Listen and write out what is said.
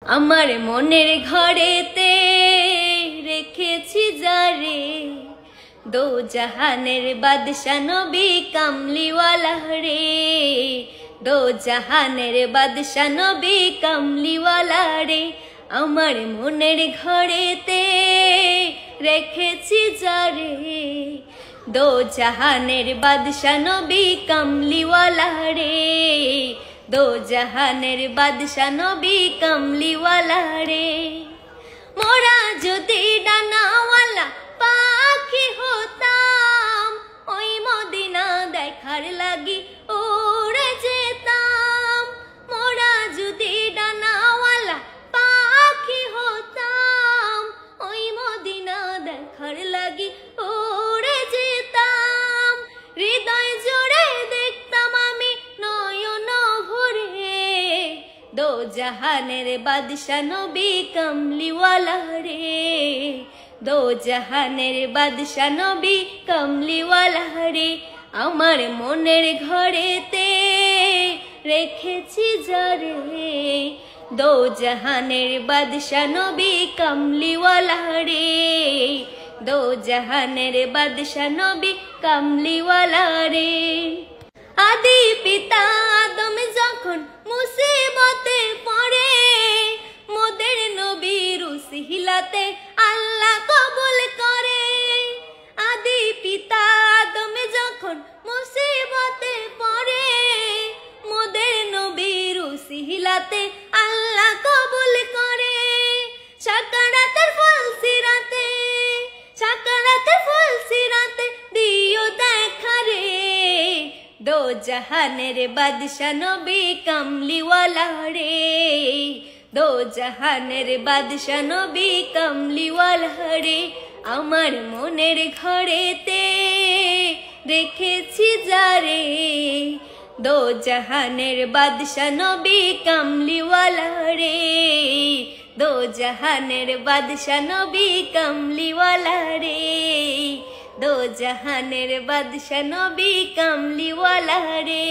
আমার মনের ঘরেতে রেখেছি যারে, দো জাহানের বাদশা নবী কামলিওয়ালা রে, দো জাহানের বাদশা নবী কামলিওয়ালা রে। আমার মনের ঘরেতে রেখেছি যারে, দো জাহানের বাদশা নবী কামলিওয়ালা রে, দো জাহানের বাদশা নবী কামলিওয়ালা রে। মোরা যদি ডানাওয়ালা পাখি হতাম, ওই মদিনা দেখার লাগি উড়ে যেতাম। মোরা যদি ডানাওয়ালা পাখি হতাম, ওই মদিনা দেখার লাগি উড়ে যেতাম। হৃদয় জোড়ে দেখতাম আমি নয়ন ভরে, দো জাহানের বাদশা নবী কামলিওয়ালা রে, দো জাহানের বাদশা নবী কামলিওয়ালা রে। আমার মনের ঘরেতে রেখেছি যারে, দো জাহানের বাদশা নবী কামলিওয়ালা রে, দো জাহানের বাদশা নবী কামলিওয়ালা রে। আদি পিতা আদম যখন মুসিবতে পড়ে, মোদের নবীর উসিলাতে আল্লাহ কবুল করে। আদি পিতা আদম যখন মুসিবতে পড়ে, মোদের নবীর উসিলাতে আল্লাহ কবুল করে। সাকারাতের ফল সিরাতে, সাকারাতের ফল সিরাতে দিও দেখা রে, দো জাহানের বাদশা নবী কামলিওয়ালা রে, দো জাহানের বাদশা নবী কামলিওয়ালা রে। আমার মনের ঘরেতে রেখেছি যারে, দো জাহানের বাদশা নবী কামলিওয়ালা রে, দো জাহানের বাদশা নবী কামলিওয়ালা রে, দো জাহানের বাদশা নবী কামলিওয়ালা রে।